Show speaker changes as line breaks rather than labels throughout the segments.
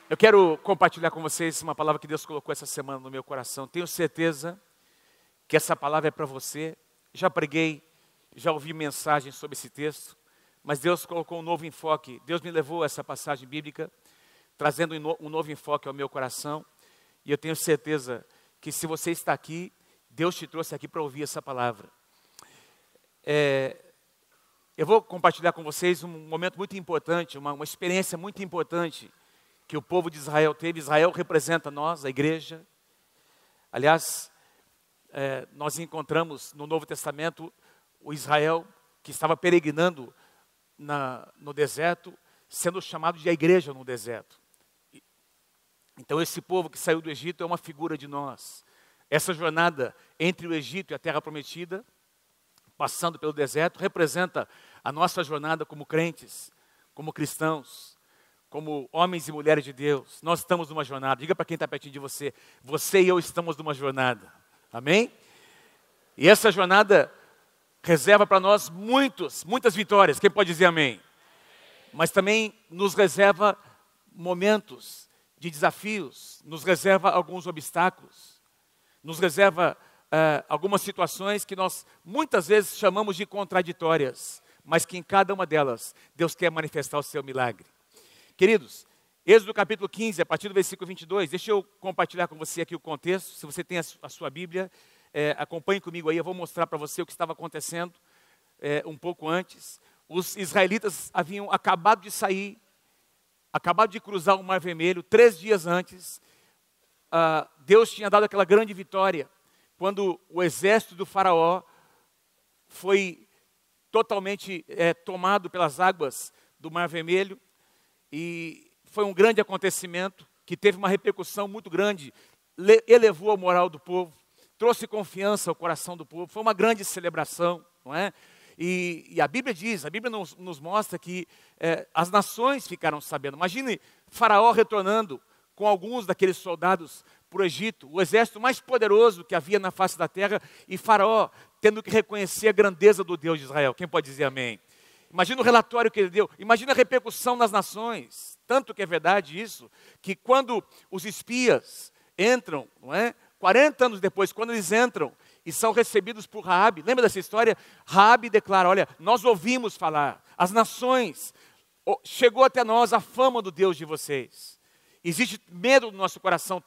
Eu quero compartilhar com vocês uma palavra que Deus colocou essa semana no meu coração. Tenho certeza que essa palavra é para você. Já preguei, já ouvi mensagens sobre esse texto, mas Deus colocou um novo enfoque. Deus me levou a essa passagem bíblica, trazendo um novo enfoque ao meu coração. E eu tenho certeza que se você está aqui, Deus te trouxe aqui para ouvir essa palavra. Eu vou compartilhar com vocês um momento muito importante, uma experiência muito importante que o povo de Israel teve. Israel representa nós, a igreja. Aliás, nós encontramos no Novo Testamento o Israel que estava peregrinando no deserto, sendo chamado de a igreja no deserto. Então esse povo que saiu do Egito é uma figura de nós. Essa jornada entre o Egito e a Terra Prometida, passando pelo deserto, representa a nossa jornada como crentes, como cristãos, como homens e mulheres de Deus. Nós estamos numa jornada. Diga para quem está pertinho de você, você e eu estamos numa jornada. Amém? E essa jornada reserva para nós muitas vitórias. Quem pode dizer amém? Mas também nos reserva momentos de desafios, nos reserva alguns obstáculos, nos reserva algumas situações que nós muitas vezes chamamos de contraditórias, mas que em cada uma delas Deus quer manifestar o seu milagre. Queridos, Êxodo capítulo 15, a partir do versículo 22, deixa eu compartilhar com você aqui o contexto. Se você tem a sua Bíblia, acompanhe comigo aí, eu vou mostrar para você o que estava acontecendo um pouco antes. Os israelitas haviam acabado de sair, acabado de cruzar o Mar Vermelho. 3 dias antes, Deus tinha dado aquela grande vitória, quando o exército do faraó foi totalmente tomado pelas águas do Mar Vermelho. E foi um grande acontecimento que teve uma repercussão muito grande, elevou a moral do povo, trouxe confiança ao coração do povo, foi uma grande celebração, não é? E a Bíblia diz, a Bíblia nos mostra que as nações ficaram sabendo. Imagine Faraó retornando com alguns daqueles soldados para o Egito, o exército mais poderoso que havia na face da terra, e Faraó tendo que reconhecer a grandeza do Deus de Israel. Quem pode dizer amém? Imagina o relatório que ele deu, imagina a repercussão nas nações. Tanto que é verdade isso, que quando os espias entram, não é? 40 anos depois, quando eles entram e são recebidos por Raabe, lembra dessa história? Raabe declara, olha, nós ouvimos falar, as nações, chegou até nós a fama do Deus de vocês. Existe medo no nosso coração,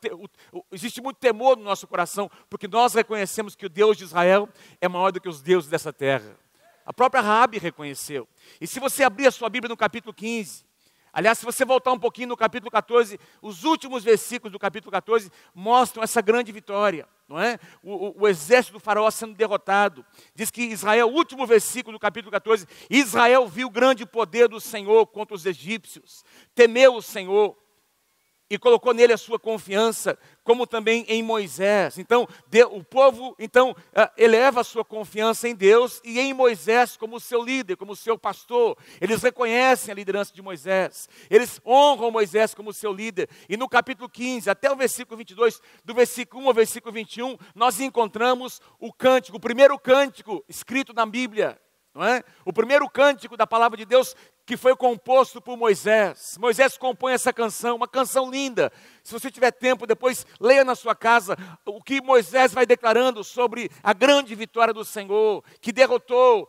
existe muito temor no nosso coração, porque nós reconhecemos que o Deus de Israel é maior do que os deuses dessa terra. A própria Raabe reconheceu. E se você abrir a sua Bíblia no capítulo 15, aliás, se você voltar um pouquinho no capítulo 14, os últimos versículos do capítulo 14 mostram essa grande vitória, não é? O exército do faraó sendo derrotado. Diz que Israel, o último versículo do capítulo 14, Israel viu o grande poder do Senhor contra os egípcios, temeu o Senhor e colocou nele a sua confiança, como também em Moisés. Então, o povo eleva a sua confiança em Deus e em Moisés como seu líder, como seu pastor. Eles reconhecem a liderança de Moisés. Eles honram Moisés como seu líder. E no capítulo 15, até o versículo 22, do versículo 1 ao versículo 21, nós encontramos o cântico, o primeiro cântico escrito na Bíblia. Não é? O primeiro cântico da palavra de Deus que foi composto por Moisés. Moisés compõe essa canção, uma canção linda. Se você tiver tempo, depois leia na sua casa o que Moisés vai declarando sobre a grande vitória do Senhor, que derrotou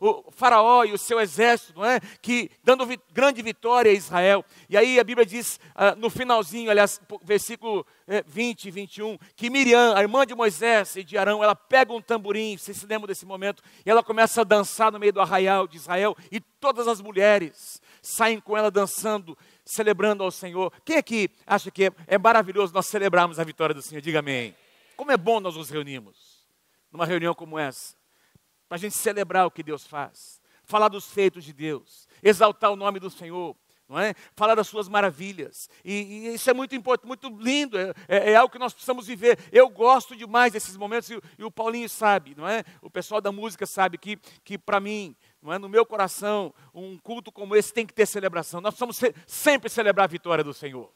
o faraó e o seu exército, não é? Que dando grande vitória a Israel. E aí a Bíblia diz no finalzinho, aliás, versículo 20 e 21, que Miriam, a irmã de Moisés e de Arão, ela pega um tamborim, vocês se lembram desse momento, e ela começa a dançar no meio do arraial de Israel, e todas as mulheres saem com ela dançando, celebrando ao Senhor. Quem aqui acha que é maravilhoso nós celebrarmos a vitória do Senhor? Diga amém. Como é bom nós nos reunirmos numa reunião como essa, para a gente celebrar o que Deus faz, falar dos feitos de Deus, exaltar o nome do Senhor, não é? Falar das suas maravilhas. E isso é muito importante, muito lindo, é algo que nós precisamos viver. Eu gosto demais desses momentos, e o Paulinho sabe, não é? O pessoal da música sabe que para mim, não é? No meu coração, um culto como esse tem que ter celebração. Nós precisamos sempre celebrar a vitória do Senhor.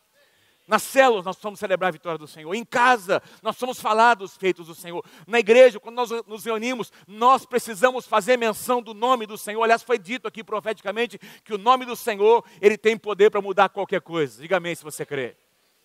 Nas células nós vamos celebrar a vitória do Senhor. Em casa nós somos falar dos feitos do Senhor. Na igreja, quando nós nos reunimos, nós precisamos fazer menção do nome do Senhor. Aliás, foi dito aqui profeticamente que o nome do Senhor, ele tem poder para mudar qualquer coisa. Diga amém se você crê.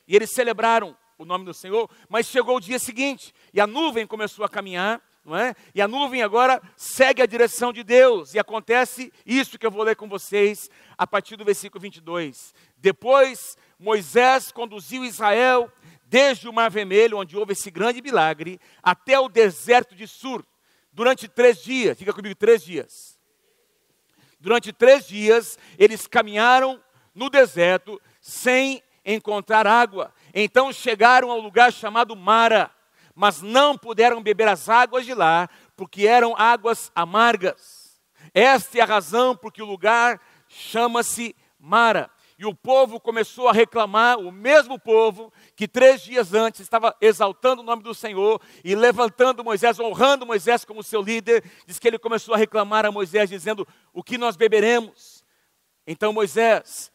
E eles celebraram o nome do Senhor, mas chegou o dia seguinte e a nuvem começou a caminhar, não é? E a nuvem agora segue a direção de Deus. E acontece isso que eu vou ler com vocês a partir do versículo 22. Depois Moisés conduziu Israel desde o Mar Vermelho, onde houve esse grande milagre, até o deserto de Sur, durante 3 dias. Diga comigo, 3 dias. Durante 3 dias, eles caminharam no deserto sem encontrar água. Então chegaram ao lugar chamado Mara, mas não puderam beber as águas de lá, porque eram águas amargas. Esta é a razão por que o lugar chama-se Mara. E o povo começou a reclamar, o mesmo povo que 3 dias antes estava exaltando o nome do Senhor e levantando Moisés, honrando Moisés como seu líder, diz que ele começou a reclamar a Moisés, dizendo: o que nós beberemos? Então Moisés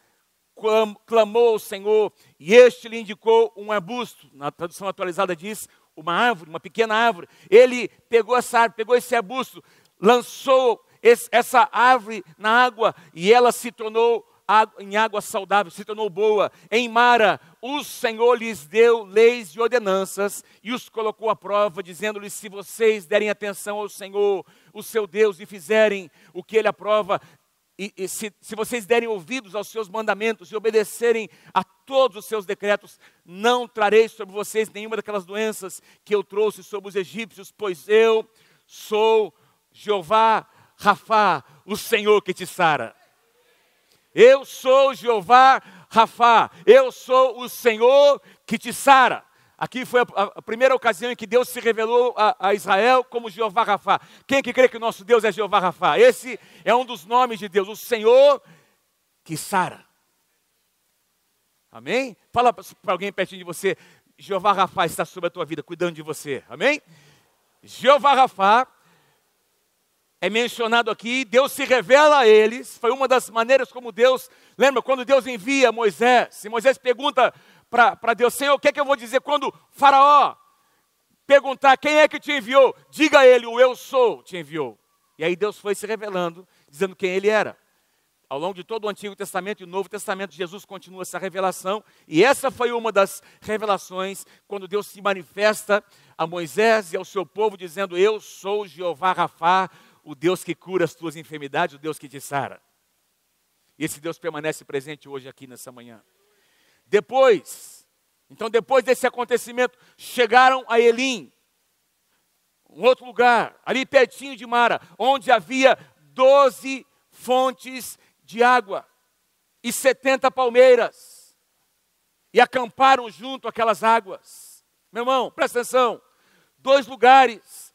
clamou ao Senhor e este lhe indicou um arbusto. Na tradução atualizada diz uma árvore, uma pequena árvore. Ele pegou essa árvore, pegou esse arbusto, lançou essa árvore na água e ela se tornou em água saudável, se tornou boa. Em Mara, o Senhor lhes deu leis e ordenanças e os colocou à prova, dizendo-lhes: se vocês derem atenção ao Senhor, o seu Deus, e fizerem o que ele aprova, e se vocês derem ouvidos aos seus mandamentos e obedecerem a todos os seus decretos, não trarei sobre vocês nenhuma daquelas doenças que eu trouxe sobre os egípcios, pois eu sou Jeová Rafá, o Senhor que te sara. Eu sou Jeová Rafá, eu sou o Senhor que te sara. Aqui foi a primeira ocasião em que Deus se revelou a Israel como Jeová Rafá. Quem que crê que o nosso Deus é Jeová Rafá? Esse é um dos nomes de Deus, o Senhor que sara. Amém? Fala para alguém pertinho de você: Jeová Rafá está sobre a tua vida, cuidando de você. Amém? Jeová Rafá é mencionado aqui, Deus se revela a eles. Foi uma das maneiras como Deus, lembra quando Deus envia Moisés, e Moisés pergunta para Deus: Senhor, o que é que eu vou dizer quando Faraó perguntar quem é que te enviou? Diga a ele: o eu sou te enviou. E aí Deus foi se revelando, dizendo quem ele era. Ao longo de todo o Antigo Testamento e o Novo Testamento, Jesus continua essa revelação. E essa foi uma das revelações quando Deus se manifesta a Moisés e ao seu povo, dizendo: eu sou Jeová Rafá, o Deus que cura as tuas enfermidades, o Deus que te sara. E esse Deus permanece presente hoje aqui nessa manhã. Depois desse acontecimento, chegaram a Elim, um outro lugar, ali pertinho de Mara, onde havia 12 fontes de água e 70 palmeiras. E acamparam junto àquelas águas. Meu irmão, presta atenção. 2 lugares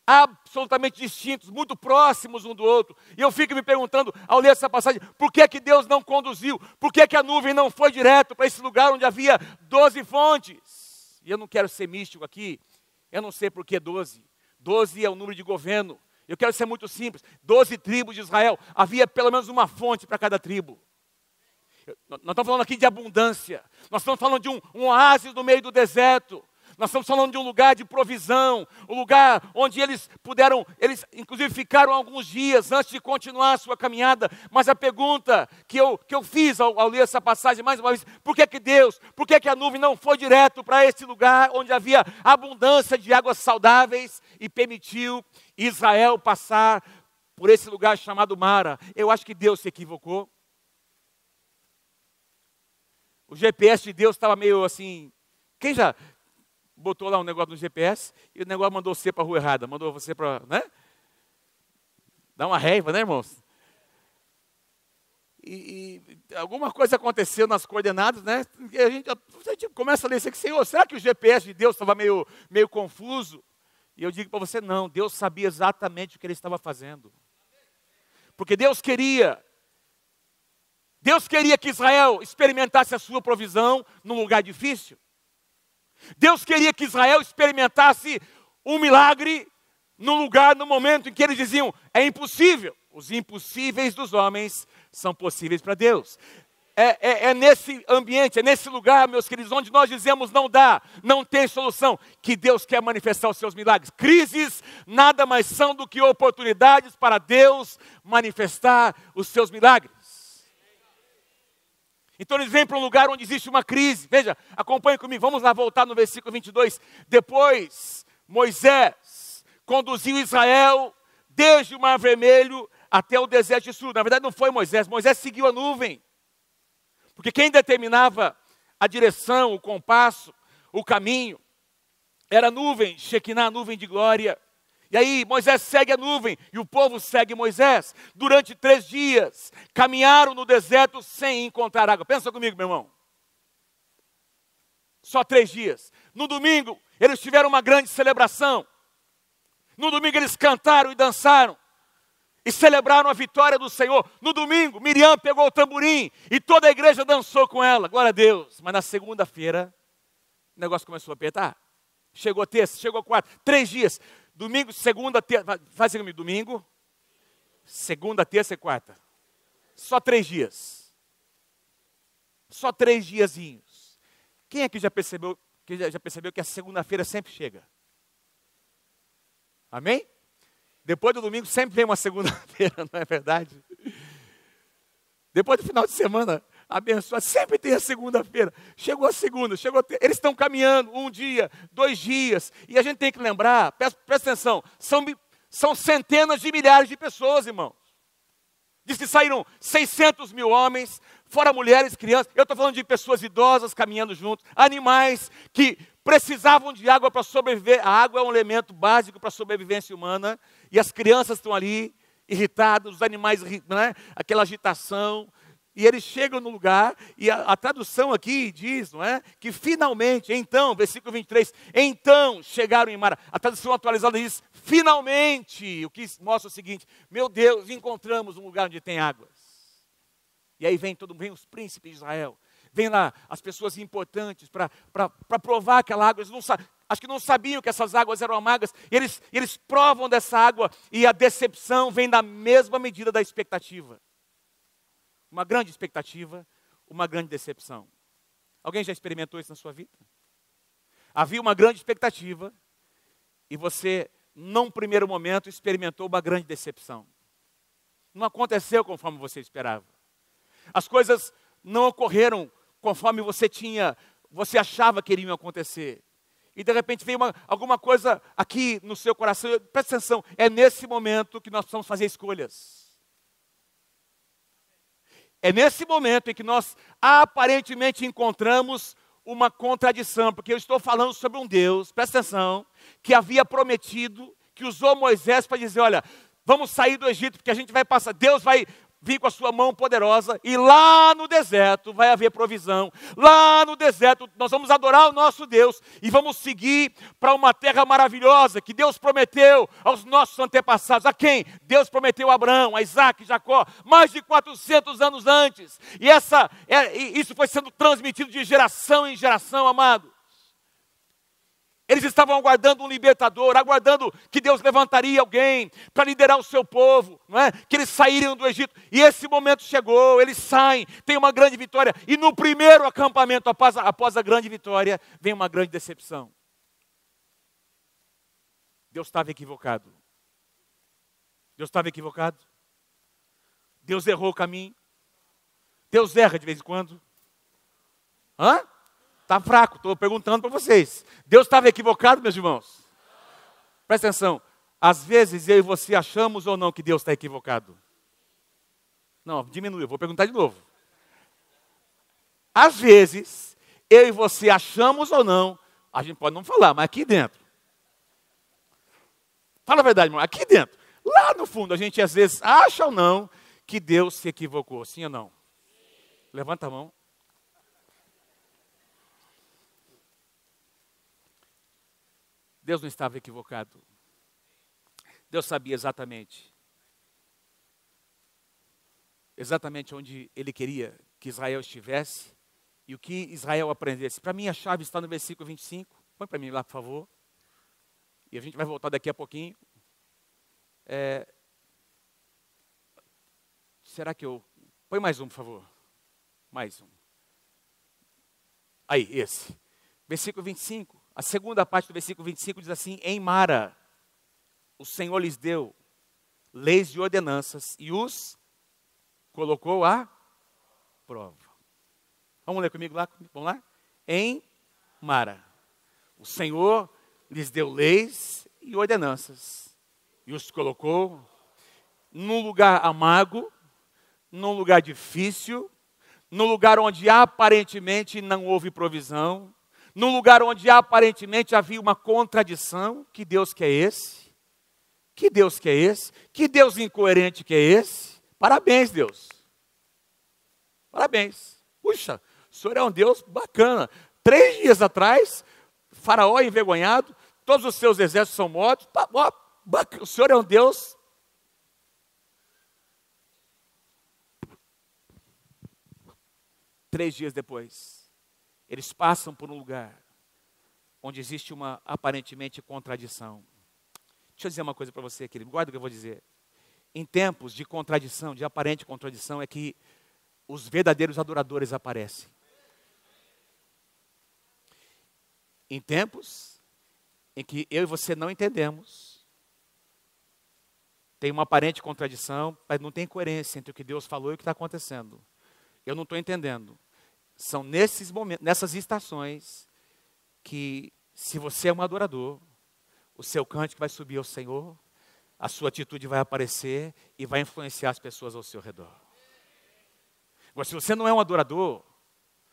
absolutamente distintos, muito próximos um do outro. E eu fico me perguntando, ao ler essa passagem, por que Deus não conduziu? Por que a nuvem não foi direto para esse lugar onde havia 12 fontes? E eu não quero ser místico aqui, eu não sei por que 12. 12 é o número de governo. Eu quero ser muito simples. 12 tribos de Israel, havia pelo menos uma fonte para cada tribo. Nós estamos falando aqui de abundância. Nós estamos falando de um oásis no meio do deserto. Nós estamos falando de um lugar de provisão, um lugar onde eles inclusive ficaram alguns dias antes de continuar a sua caminhada. Mas a pergunta que eu fiz ao ler essa passagem mais uma vez: por que a nuvem não foi direto para esse lugar onde havia abundância de águas saudáveis e permitiu Israel passar por esse lugar chamado Mara? Eu acho que Deus se equivocou. O GPS de Deus estava meio assim. Quem já botou lá um negócio no GPS e o negócio mandou você para a rua errada, mandou você para, né? Dá uma raiva, né, irmãos? E alguma coisa aconteceu nas coordenadas, né? E a gente começa a ler isso aqui: Senhor, será que o GPS de Deus estava meio confuso? E eu digo para você: não, Deus sabia exatamente o que ele estava fazendo. Porque Deus queria que Israel experimentasse a sua provisão num lugar difícil. Deus queria que Israel experimentasse um milagre no lugar, no momento em que eles diziam: é impossível. Os impossíveis dos homens são possíveis para Deus. é nesse ambiente, é nesse lugar, meus queridos, onde nós dizemos não dá, não tem solução, que Deus quer manifestar os seus milagres. Crises nada mais são do que oportunidades para Deus manifestar os seus milagres. Então eles vêm para um lugar onde existe uma crise. Veja, acompanhe comigo, vamos lá voltar no versículo 22. Depois, Moisés conduziu Israel desde o Mar Vermelho até o deserto de Sur. Na verdade não foi Moisés, Moisés seguiu a nuvem. Porque quem determinava a direção, o compasso, o caminho, era a nuvem, Shekinah, a nuvem de glória. E aí Moisés segue a nuvem e o povo segue Moisés. Durante 3 dias, caminharam no deserto sem encontrar água. Pensa comigo, meu irmão. Só 3 dias. No domingo, eles tiveram uma grande celebração. No domingo, eles cantaram e dançaram. E celebraram a vitória do Senhor. No domingo, Miriam pegou o tamborim e toda a igreja dançou com ela. Glória a Deus. Mas na segunda-feira, o negócio começou a apertar. Chegou terça, chegou quarta, 3 dias. Domingo, segunda, terça. Faz comigo, domingo, segunda, terça e quarta. Só 3 dias. Só 3 diazinhos. Quem aqui já percebeu que a segunda-feira sempre chega? Amém? Depois do domingo sempre vem uma segunda-feira, não é verdade? Depois do final de semana abençoado, sempre tem a segunda-feira. Chegou a segunda, eles estão caminhando 1 dia, 2 dias. E a gente tem que lembrar, presta atenção, são centenas de milhares de pessoas, irmãos. Diz que saíram 600 mil homens, fora mulheres, crianças. Eu estou falando de pessoas idosas caminhando juntos, animais que precisavam de água para sobreviver. A água é um elemento básico para a sobrevivência humana. E as crianças estão ali, irritadas, os animais, né? Aquela agitação. E eles chegam no lugar, e a tradução aqui diz, não é? Que finalmente, então, versículo 23, então chegaram em Mara. A tradução atualizada diz, finalmente, o que mostra o seguinte, meu Deus, encontramos um lugar onde tem águas. E aí vem os príncipes de Israel, vem lá as pessoas importantes para provar aquela água. Eles acho que não sabiam que essas águas eram amargas, eles provam dessa água, e a decepção vem da mesma medida da expectativa. Uma grande expectativa, uma grande decepção. Alguém já experimentou isso na sua vida? Havia uma grande expectativa e você, num primeiro momento, experimentou uma grande decepção. Não aconteceu conforme você esperava. As coisas não ocorreram conforme você achava que iriam acontecer. E de repente veio alguma coisa aqui no seu coração. Presta atenção, é nesse momento que nós precisamos fazer escolhas. É nesse momento em que nós aparentemente encontramos uma contradição, porque eu estou falando sobre um Deus, presta atenção, que havia prometido, que usou Moisés para dizer, olha, vamos sair do Egito, porque a gente vai passar, Deus vai vir com a sua mão poderosa, e lá no deserto vai haver provisão. Lá no deserto nós vamos adorar o nosso Deus, e vamos seguir para uma terra maravilhosa, que Deus prometeu aos nossos antepassados. A quem? Deus prometeu a Abraão, a Isaac, Jacó, mais de 400 anos antes. E isso foi sendo transmitido de geração em geração, amado. Eles estavam aguardando um libertador, aguardando que Deus levantaria alguém para liderar o seu povo, não é? Que eles sairiam do Egito. E esse momento chegou, eles saem, tem uma grande vitória. E no primeiro acampamento, após a grande vitória, vem uma grande decepção. Deus estava equivocado. Deus estava equivocado. Deus errou o caminho. Deus erra de vez em quando. Hã? Está fraco, estou perguntando para vocês. Deus estava equivocado, meus irmãos? Presta atenção. Às vezes eu e você achamos ou não que Deus está equivocado? Não, diminui, eu vou perguntar de novo. Às vezes, eu e você achamos ou não, a gente pode não falar, mas aqui dentro. Fala a verdade, irmão, aqui dentro. Lá no fundo, a gente às vezes acha ou não que Deus se equivocou, sim ou não? Levanta a mão. Deus não estava equivocado. Deus sabia exatamente onde Ele queria que Israel estivesse e o que Israel aprendesse. Para mim, a chave está no versículo 25. Põe para mim lá, por favor. E a gente vai voltar daqui a pouquinho. Será que eu... Põe mais um, por favor. Mais um. Aí, esse. Versículo 25. A segunda parte do versículo 25 diz assim: em Mara, o Senhor lhes deu leis e ordenanças e os colocou à prova. Vamos ler comigo lá? Vamos lá? Em Mara, o Senhor lhes deu leis e ordenanças e os colocou num lugar amargo, num lugar difícil, num lugar onde aparentemente não houve provisão, num lugar onde aparentemente havia uma contradição. Que Deus que é esse? Que Deus que é esse? Que Deus incoerente que é esse? Parabéns, Deus. Parabéns. Puxa, o Senhor é um Deus bacana. 3 dias atrás, Faraó é envergonhado, todos os seus exércitos são mortos. O Senhor é um Deus. Três dias depois, eles passam por um lugar onde existe uma aparentemente contradição. Deixa eu dizer uma coisa para você, querido, guarda o que eu vou dizer. Em tempos de contradição, de aparente contradição, é que os verdadeiros adoradores aparecem. Em tempos em que eu e você não entendemos, tem uma aparente contradição, mas não tem coerência entre o que Deus falou e o que está acontecendo. Eu não estou entendendo. São nesses momentos, nessas estações, que se você é um adorador, o seu cântico vai subir ao Senhor, a sua atitude vai aparecer e vai influenciar as pessoas ao seu redor. Agora, se você não é um adorador,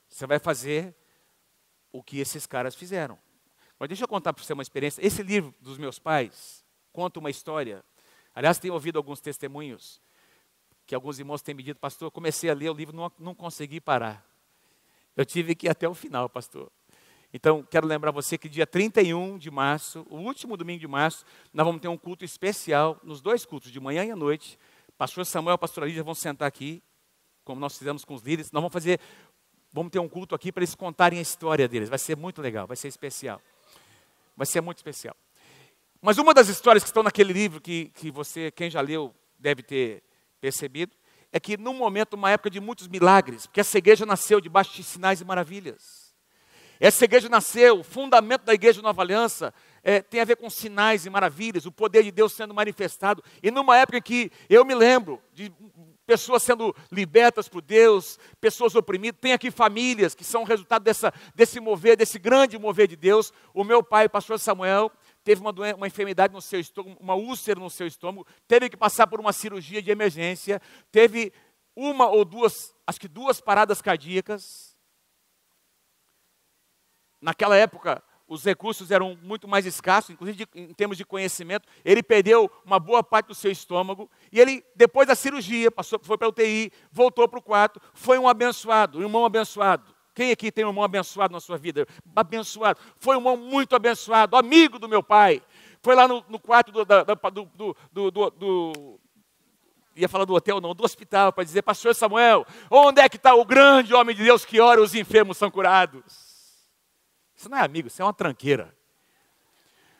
você vai fazer o que esses caras fizeram. Mas deixa eu contar para você uma experiência. Esse livro dos meus pais conta uma história. Aliás, tenho ouvido alguns testemunhos que alguns irmãos têm me dito: pastor, eu comecei a ler o livro, não consegui parar. Eu tive que ir até o final, pastor. Então, quero lembrar você que dia 31 de março, o último domingo de março, nós vamos ter um culto especial, nos 2 cultos, de manhã e à noite. Pastor Samuel e a pastora Lídia vão sentar aqui, como nós fizemos com os líderes. Nós vamos ter um culto aqui para eles contarem a história deles. Vai ser muito legal, vai ser especial. Vai ser muito especial. Mas uma das histórias que estão naquele livro, que você, quem já leu, deve ter percebido, é que num momento, uma época de muitos milagres, porque essa igreja nasceu debaixo de sinais e maravilhas. Essa igreja nasceu, o fundamento da igreja Nova Aliança tem a ver com sinais e maravilhas, o poder de Deus sendo manifestado. E numa época que eu me lembro de pessoas sendo libertas por Deus, pessoas oprimidas, tem aqui famílias que são resultado desse mover, desse grande mover de Deus. O meu pai, o pastor Samuel, teve uma enfermidade no seu estômago, uma úlcera no seu estômago, teve que passar por uma cirurgia de emergência, teve uma ou duas, acho que 2 paradas cardíacas. Naquela época, os recursos eram muito mais escassos, inclusive em termos de conhecimento. Ele perdeu uma boa parte do seu estômago. E ele, depois da cirurgia, foi para a UTI, voltou para o quarto. Foi um abençoado, um irmão abençoado. Quem aqui tem um irmão abençoado na sua vida? Abençoado. Foi um irmão muito abençoado, amigo do meu pai. Foi lá no quarto ia falar do hotel, não, do hospital, para dizer: pastor Samuel, onde é que está o grande homem de Deus que ora e os enfermos são curados? Isso não é amigo, isso é uma tranqueira.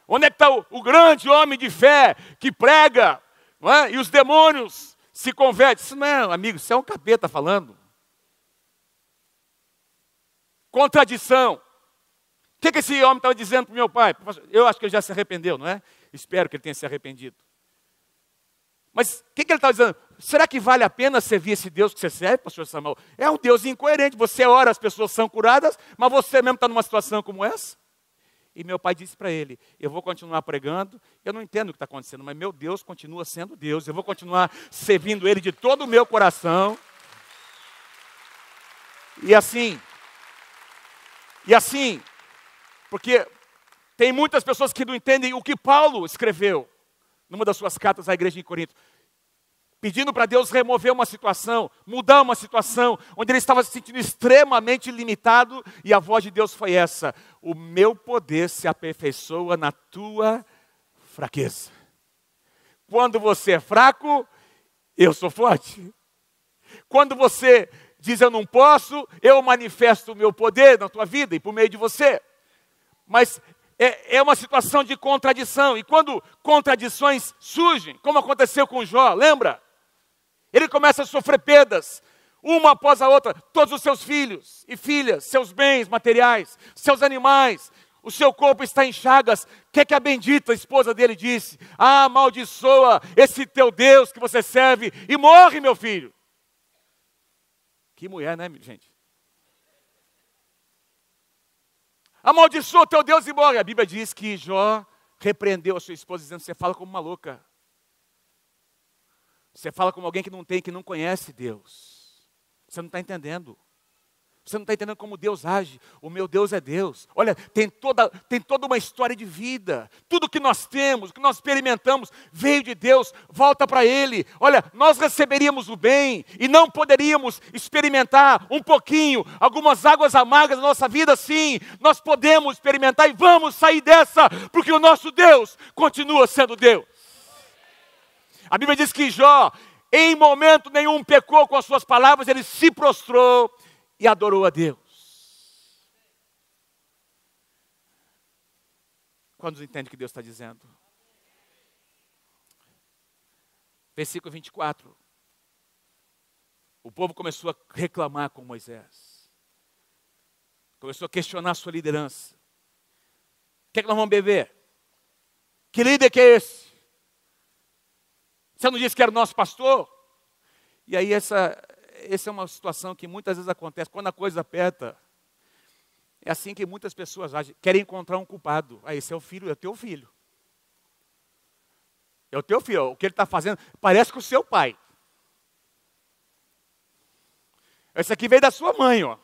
Onde é que está o grande homem de fé que prega, não é? E os demônios se convertem? Isso não é amigo, isso é um capeta falando. Contradição. O que esse homem estava dizendo para o meu pai? Eu acho que ele já se arrependeu, não é? Espero que ele tenha se arrependido. Mas o que ele estava dizendo? Será que vale a pena servir esse Deus que você serve, pastor Samuel? É um Deus incoerente. Você ora, as pessoas são curadas, mas você mesmo está numa situação como essa? E meu pai disse para ele: eu vou continuar pregando, eu não entendo o que está acontecendo, mas meu Deus continua sendo Deus. Eu vou continuar servindo Ele de todo o meu coração. E assim, porque tem muitas pessoas que não entendem o que Paulo escreveu numa das suas cartas à igreja em Corinto, pedindo para Deus remover uma situação, mudar uma situação, onde ele estava se sentindo extremamente limitado, e a voz de Deus foi essa: o meu poder se aperfeiçoa na tua fraqueza. Quando você é fraco, eu sou forte. Quando você diz eu não posso, eu manifesto o meu poder na tua vida e por meio de você. Mas é uma situação de contradição. E quando contradições surgem, como aconteceu com Jó, lembra? Ele começa a sofrer perdas. uma após a outra, todos os seus filhos e filhas, seus bens materiais, seus animais, o seu corpo está em chagas. O que é que a bendita esposa dele disse? Ah, amaldiçoa esse teu Deus que você serve e morre, meu filho. Que mulher, né, gente? Amaldiçoa o teu Deus e morre. A Bíblia diz que Jó repreendeu a sua esposa dizendo: você fala como uma louca. Você fala como alguém que não conhece Deus. Você não está entendendo. Você não está entendendo como Deus age. O meu Deus é Deus. Olha, tem toda uma história de vida. Tudo que nós temos, que nós experimentamos, veio de Deus, volta para Ele. Olha, nós receberíamos o bem e não poderíamos experimentar um pouquinho, algumas águas amargas da nossa vida, sim. Nós podemos experimentar e vamos sair dessa, porque o nosso Deus continua sendo Deus. A Bíblia diz que Jó, em momento nenhum, pecou com as suas palavras, ele se prostrou e adorou a Deus. Quantos entendem o que Deus está dizendo? Versículo 24. O povo começou a reclamar com Moisés. Começou a questionar a sua liderança. O que é que nós vamos beber? Que líder que é esse? Você não disse que era o nosso pastor? E aí essa é uma situação que muitas vezes acontece. Quando a coisa aperta, é assim que muitas pessoas agem. Querem encontrar um culpado. Ah, esse é o filho, é o teu filho. É o teu filho. O que ele está fazendo parece com o seu pai. Esse aqui veio da sua mãe, ó.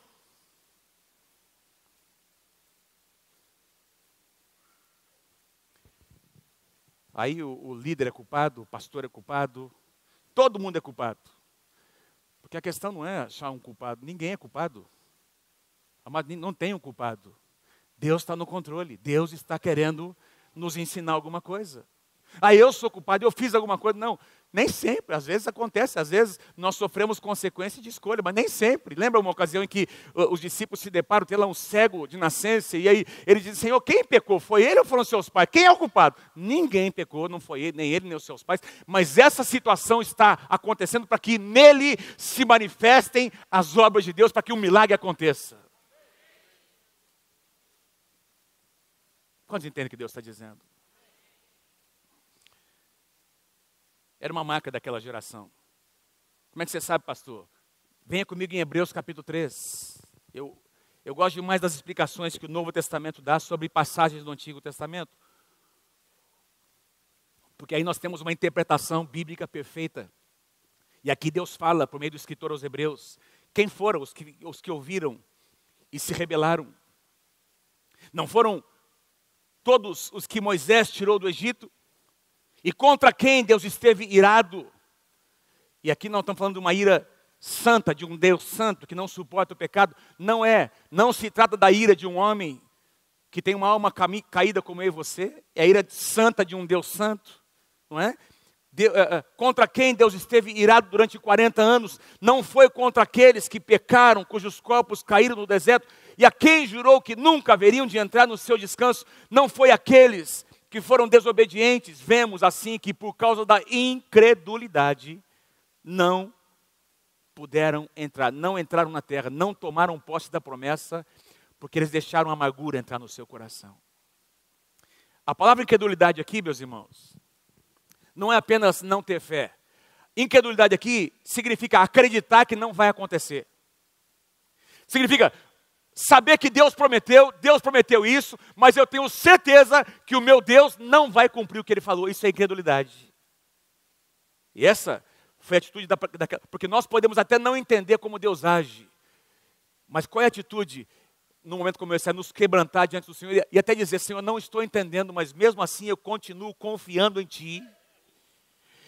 Aí o líder é culpado, o pastor é culpado, todo mundo é culpado. Porque a questão não é achar um culpado, ninguém é culpado. Amado, não tem um culpado. Deus está no controle, Deus está querendo nos ensinar alguma coisa. Ah, eu sou culpado, eu fiz alguma coisa. Não, nem sempre, às vezes acontece, às vezes nós sofremos consequências de escolha, mas nem sempre. Lembra uma ocasião em que os discípulos se deparam, tem lá um cego de nascença, e aí ele diz: Senhor, quem pecou? Foi ele ou foram seus pais? Quem é o culpado? Ninguém pecou, não foi ele, nem os seus pais, mas essa situação está acontecendo para que nele se manifestem as obras de Deus, para que um milagre aconteça. Quantos entendem o que Deus está dizendo? Era uma marca daquela geração. Como é que você sabe, pastor? Venha comigo em Hebreus capítulo 3. Eu gosto demais das explicações que o Novo Testamento dá sobre passagens do Antigo Testamento. Porque aí nós temos uma interpretação bíblica perfeita. E aqui Deus fala, por meio do escritor aos Hebreus, quem foram os que ouviram e se rebelaram. Não foram todos os que Moisés tirou do Egito? E contra quem Deus esteve irado? E aqui nós estamos falando de uma ira santa, de um Deus santo que não suporta o pecado. Não se trata da ira de um homem que tem uma alma caída como eu e você. É a ira santa de um Deus santo, não é? Contra quem Deus esteve irado durante 40 anos, não foi contra aqueles que pecaram, cujos corpos caíram no deserto, e a quem jurou que nunca haveriam de entrar no seu descanso, não foi aqueles que foram desobedientes. Vemos assim que por causa da incredulidade, não puderam entrar, não entraram na terra, não tomaram posse da promessa, porque eles deixaram a amargura entrar no seu coração. A palavra incredulidade aqui, meus irmãos, não é apenas não ter fé. Incredulidade aqui significa acreditar que não vai acontecer. Significa saber que Deus prometeu isso, mas eu tenho certeza que o meu Deus não vai cumprir o que Ele falou. Isso é incredulidade. E essa foi a atitude porque nós podemos até não entender como Deus age, mas qual é a atitude no momento como esse? É nos quebrantar diante do Senhor e até dizer: Senhor, não estou entendendo, mas mesmo assim eu continuo confiando em Ti.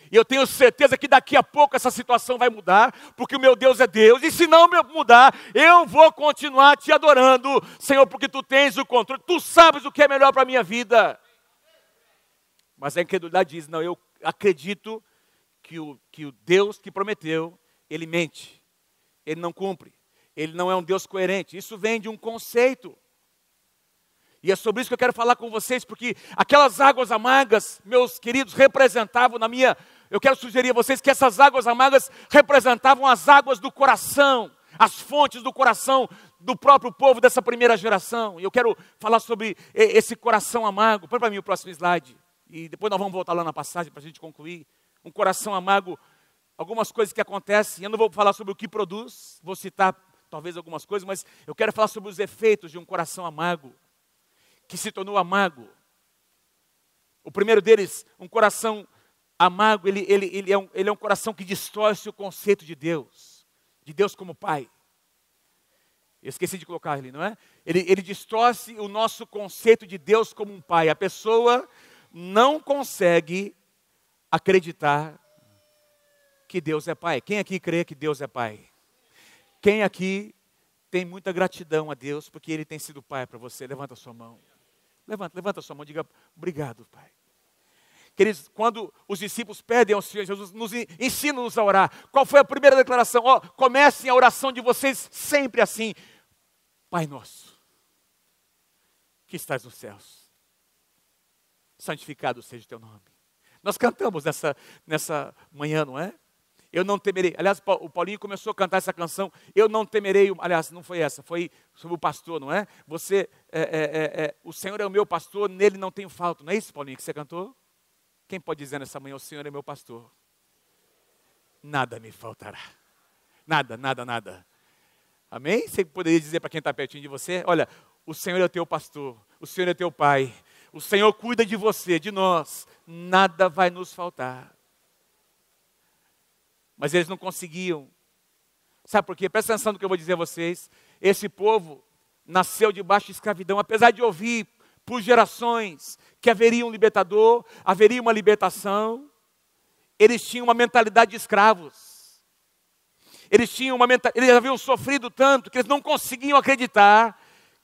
E eu tenho certeza que daqui a pouco essa situação vai mudar, porque o meu Deus é Deus. E se não mudar, eu vou continuar te adorando, Senhor, porque Tu tens o controle. Tu sabes o que é melhor para a minha vida. Mas a incredulidade diz: não, eu acredito que o Deus que prometeu, Ele mente. Ele não cumpre. Ele não é um Deus coerente. Isso vem de um conceito. E é sobre isso que eu quero falar com vocês, porque aquelas águas amargas, meus queridos, representavam eu quero sugerir a vocês que essas águas amargas representavam as águas do coração, as fontes do coração do próprio povo dessa primeira geração. E eu quero falar sobre esse coração amargo. Põe para mim o próximo slide. E depois nós vamos voltar lá na passagem para a gente concluir. Um coração amargo, algumas coisas que acontecem. Eu não vou falar sobre o que produz, vou citar talvez algumas coisas, mas eu quero falar sobre os efeitos de um coração amargo, que se tornou amargo. O primeiro deles, um coração amargo, ele é um coração que distorce o conceito de Deus como Pai. Eu esqueci de colocar ali, não é? Ele distorce o nosso conceito de Deus como um Pai. A pessoa não consegue acreditar que Deus é Pai. Quem aqui crê que Deus é Pai? Quem aqui tem muita gratidão a Deus porque Ele tem sido Pai para você? Levanta a sua mão. Levanta a sua mão e diga, obrigado, Pai. Queridos, quando os discípulos pedem ao Senhor Jesus, ensina-nos a orar. Qual foi a primeira declaração? Comecem a oração de vocês sempre assim. Pai nosso, que estás nos céus, santificado seja o teu nome. Nós cantamos nessa manhã, não é? Eu não temerei. Aliás, o Paulinho começou a cantar essa canção. Eu não temerei. Aliás, não foi essa. Foi sobre o pastor, não é? O Senhor é o meu pastor, nele não tenho falta. Não é isso, Paulinho, que você cantou? Quem pode dizer nessa manhã, o Senhor é meu pastor? Nada me faltará. Nada, nada, nada. Amém? Você poderia dizer para quem está pertinho de você? Olha, o Senhor é o teu pastor. O Senhor é teu Pai. O Senhor cuida de você, de nós. Nada vai nos faltar. Mas eles não conseguiam. Sabe por quê? Presta atenção no que eu vou dizer a vocês. Esse povo nasceu debaixo de escravidão. Apesar de ouvir por gerações que haveria um libertador, haveria uma libertação, eles tinham uma mentalidade de escravos. Eles haviam sofrido tanto que eles não conseguiam acreditar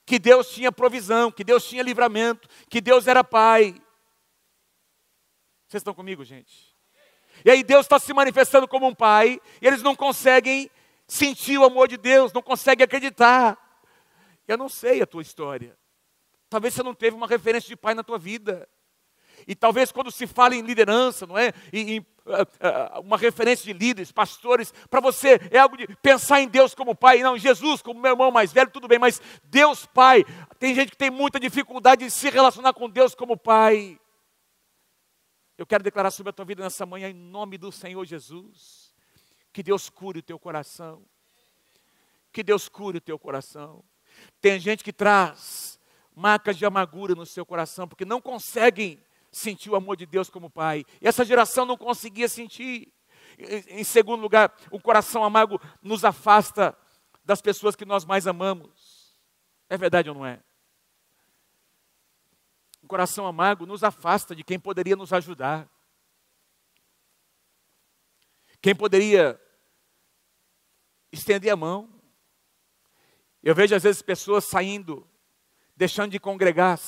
que Deus tinha provisão, que Deus tinha livramento, que Deus era Pai. Vocês estão comigo, gente? E aí Deus está se manifestando como um Pai, e eles não conseguem sentir o amor de Deus, não conseguem acreditar. Eu não sei a tua história. Talvez você não teve uma referência de pai na tua vida. E talvez quando se fala em liderança, não é? Uma referência de líderes, pastores, para você é algo de pensar em Deus como Pai. Não, Jesus como meu irmão mais velho, tudo bem, mas Deus Pai. Tem gente que tem muita dificuldade de se relacionar com Deus como Pai. Eu quero declarar sobre a tua vida nessa manhã, em nome do Senhor Jesus, que Deus cure o teu coração. Que Deus cure o teu coração. Tem gente que traz marcas de amargura no seu coração, porque não conseguem sentir o amor de Deus como Pai. E essa geração não conseguia sentir. Em segundo lugar, o coração amargo nos afasta das pessoas que nós mais amamos. É verdade ou não é? O coração amargo nos afasta de quem poderia nos ajudar. Quem poderia estender a mão. Eu vejo às vezes pessoas saindo, deixando de congregar,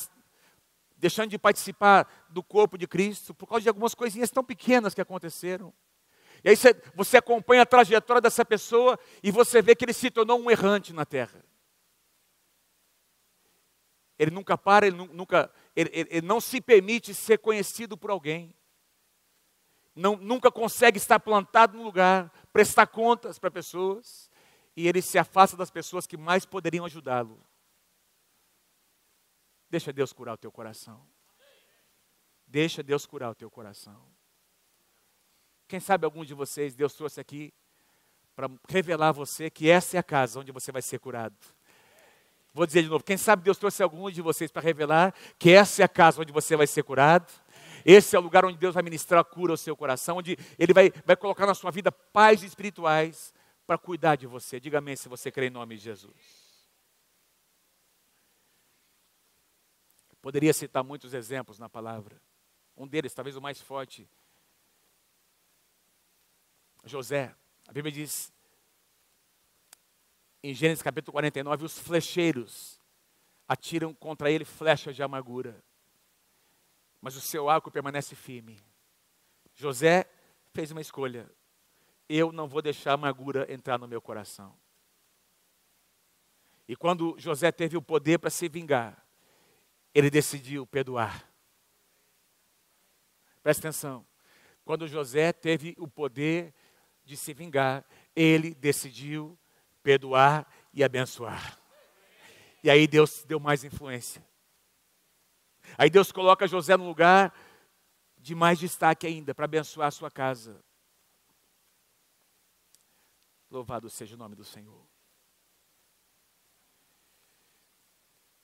deixando de participar do corpo de Cristo, por causa de algumas coisinhas tão pequenas que aconteceram. E aí você acompanha a trajetória dessa pessoa e você vê que ele se tornou um errante na terra. Ele nunca para, ele não se permite ser conhecido por alguém. Nunca consegue estar plantado no lugar, prestar contas para pessoas. E ele se afasta das pessoas que mais poderiam ajudá-lo. Deixa Deus curar o teu coração. Deixa Deus curar o teu coração. Quem sabe alguns de vocês, Deus trouxe aqui para revelar a você que essa é a casa onde você vai ser curado. Vou dizer de novo, quem sabe Deus trouxe alguns de vocês para revelar que essa é a casa onde você vai ser curado. Esse é o lugar onde Deus vai ministrar a cura ao seu coração, onde Ele vai colocar na sua vida pais espirituais para cuidar de você. Diga amém se você crê em nome de Jesus. Poderia citar muitos exemplos na palavra. Um deles, talvez o mais forte, José. A Bíblia diz, em Gênesis capítulo 49, os flecheiros atiram contra ele flechas de amargura, mas o seu arco permanece firme. José fez uma escolha. Eu não vou deixar a amargura entrar no meu coração. E quando José teve o poder para se vingar, ele decidiu perdoar. Presta atenção. Quando José teve o poder de se vingar, ele decidiu perdoar e abençoar. E aí Deus deu mais influência. Aí Deus coloca José num lugar de mais destaque ainda, para abençoar a sua casa. Louvado seja o nome do Senhor.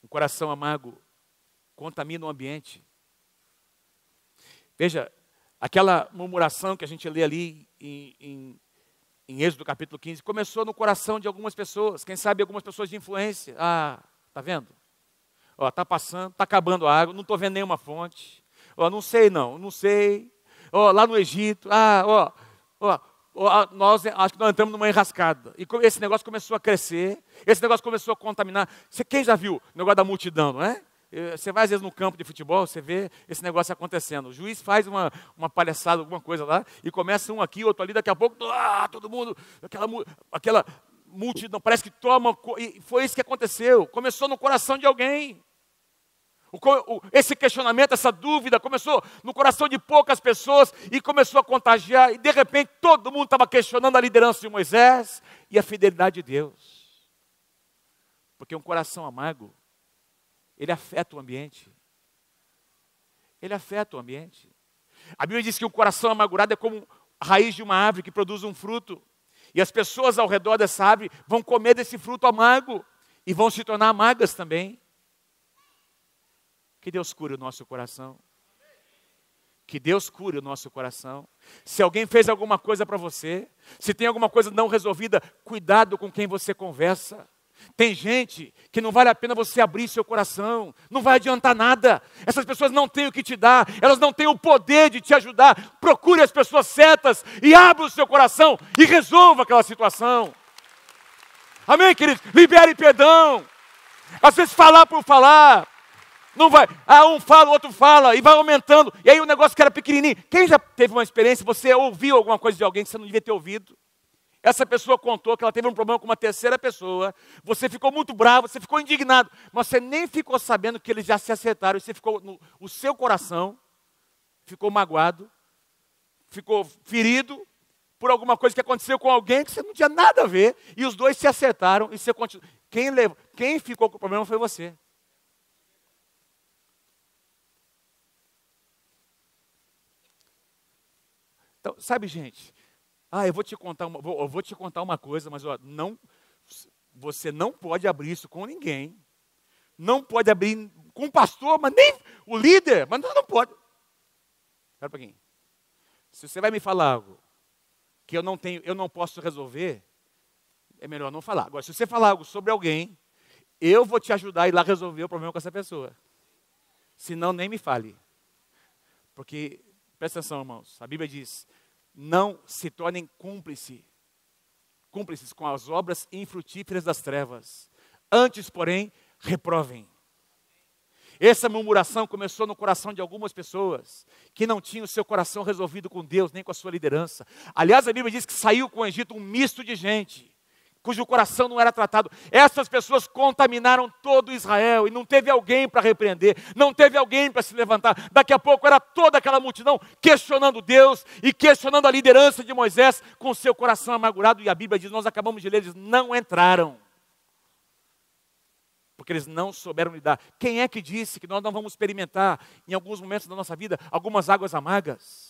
Um coração amargo contamina o ambiente. Veja, aquela murmuração que a gente lê ali em Êxodo capítulo 15, começou no coração de algumas pessoas, quem sabe algumas pessoas de influência. Ah, tá vendo? Ó, tá passando, tá acabando a água, não estou vendo nenhuma fonte. Ó, não sei. Ó, lá no Egito, nós acho que nós entramos numa enrascada. E esse negócio começou a crescer, esse negócio começou a contaminar. Quem já viu o negócio da multidão, não é? Você vai às vezes no campo de futebol, você vê esse negócio acontecendo. O juiz faz uma palhaçada, alguma coisa lá, e começa um aqui, outro ali, daqui a pouco, todo mundo, aquela multidão, parece que toma, e foi isso que aconteceu. Começou no coração de alguém. Esse questionamento, essa dúvida, começou no coração de poucas pessoas e começou a contagiar, e de repente todo mundo estava questionando a liderança de Moisés e a fidelidade de Deus. Porque um coração amargo, ele afeta o ambiente. Ele afeta o ambiente. A Bíblia diz que um coração amargurado é como a raiz de uma árvore que produz um fruto. E as pessoas ao redor dessa árvore vão comer desse fruto amargo e vão se tornar amargas também. Que Deus cure o nosso coração. Que Deus cure o nosso coração. Se alguém fez alguma coisa para você, se tem alguma coisa não resolvida, cuidado com quem você conversa. Tem gente que não vale a pena você abrir seu coração, não vai adiantar nada. Essas pessoas não têm o que te dar, elas não têm o poder de te ajudar. Procure as pessoas certas e abra o seu coração e resolva aquela situação. Amém, queridos? Libere perdão. Às vezes falar por falar, não vai, um fala, o outro fala, e vai aumentando, e aí o negócio que era pequenininho. Quem já teve uma experiência, você ouviu alguma coisa de alguém que você não devia ter ouvido? Essa pessoa contou que ela teve um problema com uma terceira pessoa, você ficou muito bravo, você ficou indignado, mas você nem ficou sabendo que eles já se acertaram, e você ficou, o seu coração ficou magoado, ficou ferido por alguma coisa que aconteceu com alguém que você não tinha nada a ver, e os dois se acertaram, e você continuou. Quem ficou com o problema foi você. Então, sabe, gente, eu vou te contar uma coisa, mas você não pode abrir isso com ninguém. Não pode abrir com o pastor, mas nem o líder, mas não pode. Espera um pouquinho. Se você vai me falar algo que eu não posso resolver, é melhor não falar. Agora, se você falar algo sobre alguém, eu vou te ajudar a ir lá resolver o problema com essa pessoa. Senão, nem me fale. Porque, presta atenção, irmãos, a Bíblia diz: não se tornem cúmplices com as obras infrutíferas das trevas. Antes, porém, reprovem. Essa murmuração começou no coração de algumas pessoas que não tinham o seu coração resolvido com Deus, nem com a sua liderança. Aliás, a Bíblia diz que saiu com o Egito um misto de gente, cujo coração não era tratado. Essas pessoas contaminaram todo Israel e não teve alguém para repreender, não teve alguém para se levantar. Daqui a pouco era toda aquela multidão questionando Deus e questionando a liderança de Moisés com seu coração amargurado. E a Bíblia diz, nós acabamos de ler, eles não entraram, porque eles não souberam lidar. Quem é que disse que nós não vamos experimentar em alguns momentos da nossa vida algumas águas amargas?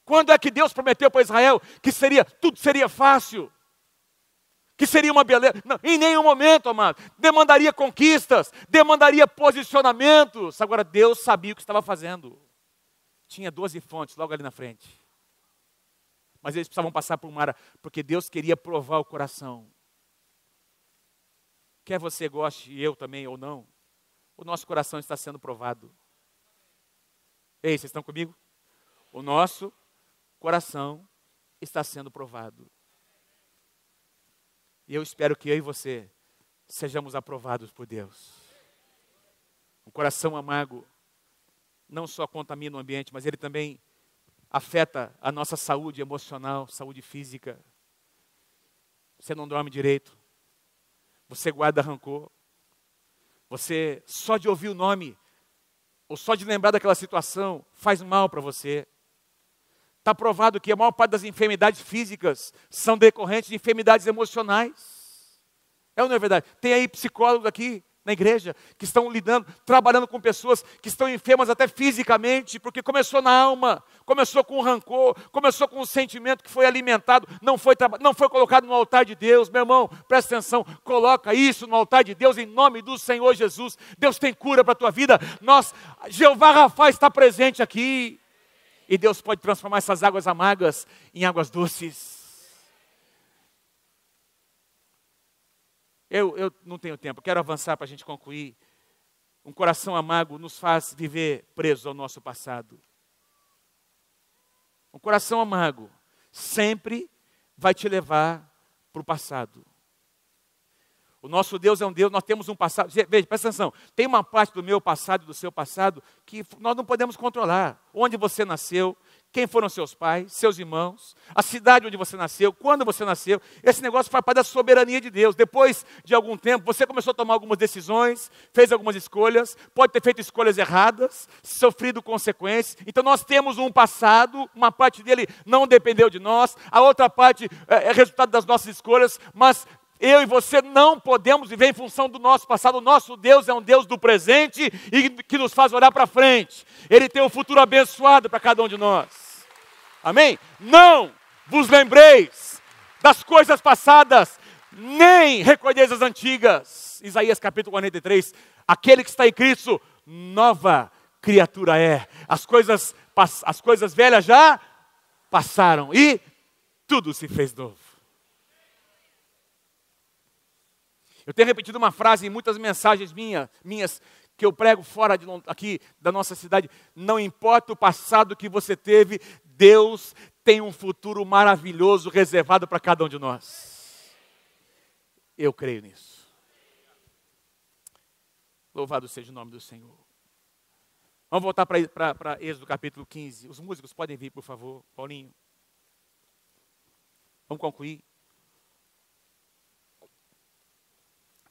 Quando é que Deus prometeu para Israel que tudo seria fácil? Que seria uma beleza? Não, em nenhum momento, amado. Demandaria conquistas, demandaria posicionamentos. Agora, Deus sabia o que estava fazendo. Tinha 12 fontes logo ali na frente. Mas eles precisavam passar por uma área, porque Deus queria provar o coração. Quer você goste, e eu também, ou não, o nosso coração está sendo provado. Ei, vocês estão comigo? O nosso coração está sendo provado. E eu espero que eu e você sejamos aprovados por Deus. O coração amargo não só contamina o ambiente, mas ele também afeta a nossa saúde emocional, saúde física. Você não dorme direito. Você guarda rancor. Você, só de ouvir o nome ou só de lembrar daquela situação, faz mal para você. Está provado que a maior parte das enfermidades físicas são decorrentes de enfermidades emocionais. É ou não é verdade? Tem aí psicólogos aqui na igreja que estão lidando, trabalhando com pessoas que estão enfermas até fisicamente, porque começou na alma, começou com um rancor, começou com um sentimento que foi alimentado, não foi colocado no altar de Deus. Meu irmão, presta atenção, coloca isso no altar de Deus em nome do Senhor Jesus. Deus tem cura para a tua vida. Jeová Rafa está presente aqui. E Deus pode transformar essas águas amargas em águas doces. Eu não tenho tempo, quero avançar para a gente concluir. Um coração amargo nos faz viver preso ao nosso passado. Um coração amargo sempre vai te levar para o passado. O nosso Deus é um Deus, nós temos um passado. Veja, presta atenção, tem uma parte do meu passado e do seu passado que nós não podemos controlar. Onde você nasceu, quem foram seus pais, seus irmãos, a cidade onde você nasceu, quando você nasceu. Esse negócio faz parte da soberania de Deus. Depois de algum tempo, você começou a tomar algumas decisões, fez algumas escolhas, pode ter feito escolhas erradas, sofrido consequências. Então nós temos um passado, uma parte dele não dependeu de nós, a outra parte é resultado das nossas escolhas, mas eu e você não podemos viver em função do nosso passado. O nosso Deus é um Deus do presente e que nos faz olhar para frente. Ele tem um futuro abençoado para cada um de nós. Amém? Não vos lembreis das coisas passadas, nem recordeis as antigas. Isaías capítulo 43. Aquele que está em Cristo, nova criatura é. As coisas velhas já passaram e tudo se fez novo. Eu tenho repetido uma frase em muitas mensagens minhas que eu prego fora aqui da nossa cidade. Não importa o passado que você teve, Deus tem um futuro maravilhoso reservado para cada um de nós. Eu creio nisso. Louvado seja o nome do Senhor. Vamos voltar para Êxodo capítulo 15. Os músicos podem vir, por favor. Paulinho. Vamos concluir.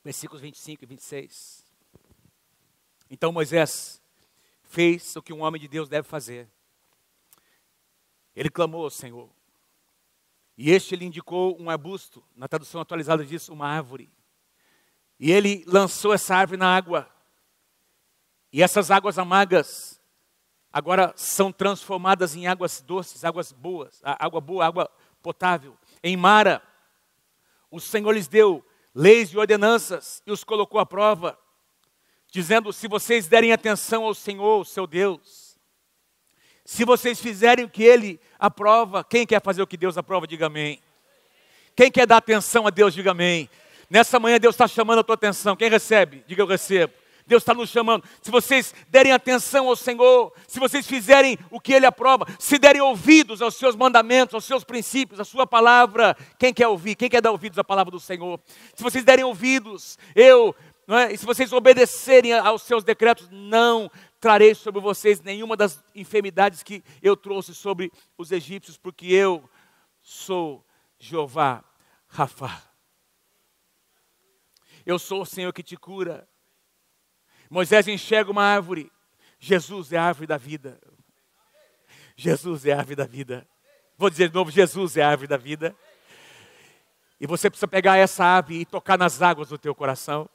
Versículos 25 e 26. Então Moisés fez o que um homem de Deus deve fazer. Ele clamou ao Senhor. E este lhe indicou um arbusto. Na tradução atualizada diz uma árvore. E ele lançou essa árvore na água. E essas águas amargas agora são transformadas em águas doces, águas boas, água boa, água potável. Em Mara, o Senhor lhes deu leis e ordenanças, e os colocou à prova, dizendo: se vocês derem atenção ao Senhor, seu Deus, se vocês fizerem o que Ele aprova. Quem quer fazer o que Deus aprova, diga amém. Quem quer dar atenção a Deus, diga amém. Nessa manhã Deus está chamando a tua atenção. Quem recebe? Diga eu recebo. Deus está nos chamando. Se vocês derem atenção ao Senhor, se vocês fizerem o que Ele aprova, se derem ouvidos aos seus mandamentos, aos seus princípios, à sua palavra. Quem quer ouvir? Quem quer dar ouvidos à palavra do Senhor? Se vocês derem ouvidos, e se vocês obedecerem aos seus decretos, não trarei sobre vocês nenhuma das enfermidades que eu trouxe sobre os egípcios, porque eu sou Jeová Rafa. Eu sou o Senhor que te cura. Moisés enxerga uma árvore. Jesus é a árvore da vida. Jesus é a árvore da vida. Vou dizer de novo, Jesus é a árvore da vida. E você precisa pegar essa árvore e tocar nas águas do teu coração.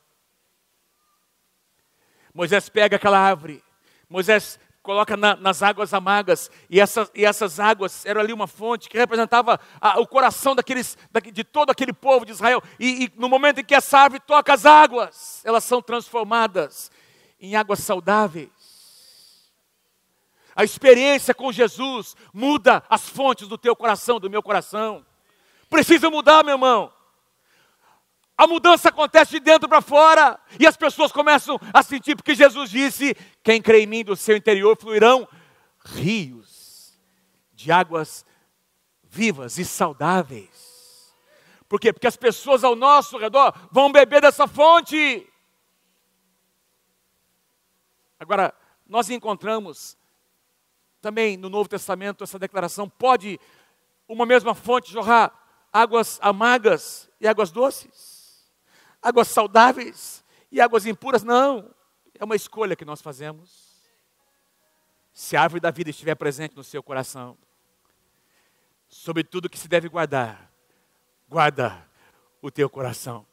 Moisés pega aquela árvore. Moisés coloca nas águas amargas. E essas águas eram ali uma fonte que representava o coração de todo aquele povo de Israel. E no momento em que essa árvore toca as águas, elas são transformadas em águas saudáveis. A experiência com Jesus muda as fontes do teu coração, do meu coração. Precisa mudar, meu irmão. A mudança acontece de dentro para fora. E as pessoas começam a sentir, porque Jesus disse: quem crê em mim, do seu interior fluirão rios de águas vivas e saudáveis. Por quê? Porque as pessoas ao nosso redor vão beber dessa fonte. Agora, nós encontramos também no Novo Testamento essa declaração: pode uma mesma fonte jorrar águas amargas e águas doces? Águas saudáveis e águas impuras? Não, é uma escolha que nós fazemos. Se a árvore da vida estiver presente no seu coração, sobre tudo que se deve guardar, guarda o teu coração,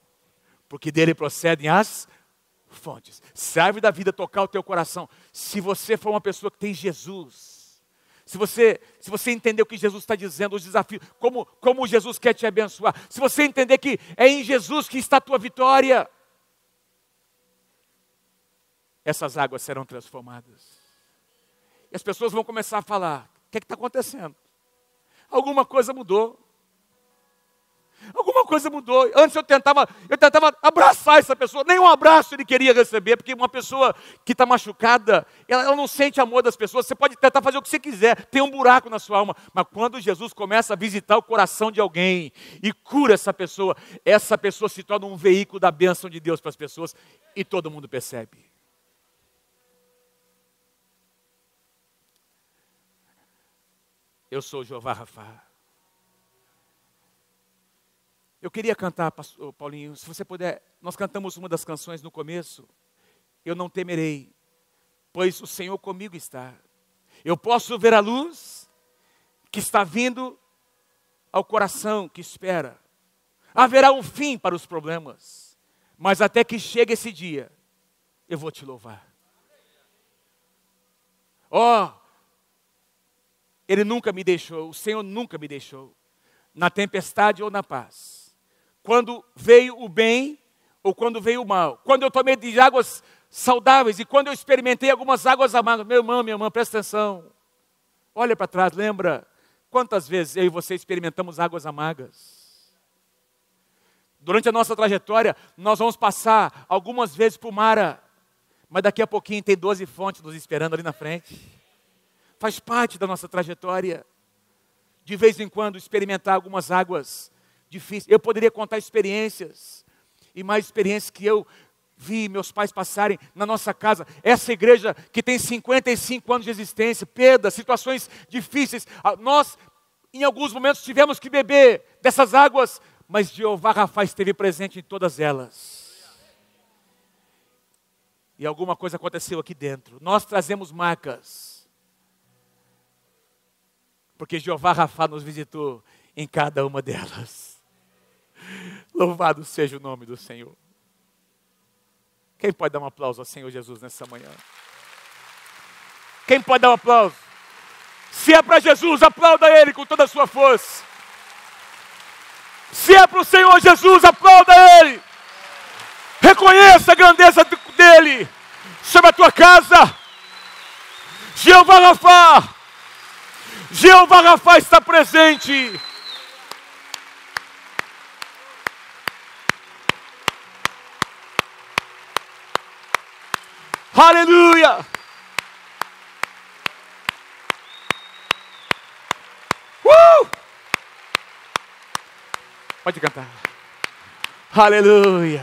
porque dele procedem as fontes. Se a árvore da vida tocar o teu coração, se você for uma pessoa que tem Jesus, se você entender o que Jesus está dizendo, os desafios, como Jesus quer te abençoar, se você entender que é em Jesus que está a tua vitória, essas águas serão transformadas. E as pessoas vão começar a falar: o que está acontecendo? Alguma coisa mudou. Alguma coisa mudou. Antes eu tentava abraçar essa pessoa. Nem um abraço ele queria receber, porque uma pessoa que está machucada, ela não sente amor das pessoas. Você pode tentar fazer o que você quiser, tem um buraco na sua alma. Mas quando Jesus começa a visitar o coração de alguém e cura essa pessoa se torna um veículo da bênção de Deus para as pessoas. E todo mundo percebe. Eu sou Jeová Rafá. Eu queria cantar, pastor Paulinho, se você puder, nós cantamos uma das canções no começo. Eu não temerei, pois o Senhor comigo está. Eu posso ver a luz que está vindo ao coração que espera. Haverá um fim para os problemas, mas até que chegue esse dia, eu vou te louvar. Ele nunca me deixou, o Senhor nunca me deixou, na tempestade ou na paz. Quando veio o bem ou quando veio o mal. Quando eu tomei de águas saudáveis e quando eu experimentei algumas águas amargas. Meu irmão, minha irmã, presta atenção. Olha para trás, lembra quantas vezes eu e você experimentamos águas amargas? Durante a nossa trajetória, nós vamos passar algumas vezes por Mara, mas daqui a pouquinho tem 12 fontes nos esperando ali na frente. Faz parte da nossa trajetória. De vez em quando experimentar algumas águas difíceis. Eu poderia contar experiências, e mais experiências que eu vi meus pais passarem na nossa casa. Essa igreja que tem 55 anos de existência, perdas, situações difíceis. Nós, em alguns momentos, tivemos que beber dessas águas, mas Jeová Rafá esteve presente em todas elas. E alguma coisa aconteceu aqui dentro. Nós trazemos marcas, porque Jeová Rafá nos visitou em cada uma delas. Louvado seja o nome do Senhor. Quem pode dar um aplauso ao Senhor Jesus nessa manhã? Quem pode dar um aplauso? Se é para Jesus, aplauda Ele com toda a sua força. Se é para o Senhor Jesus, aplauda Ele. Reconheça a grandeza dEle sobre a tua casa. Jeová Rafá. Jeová Rafá está presente. Aleluia! Pode cantar. Aleluia!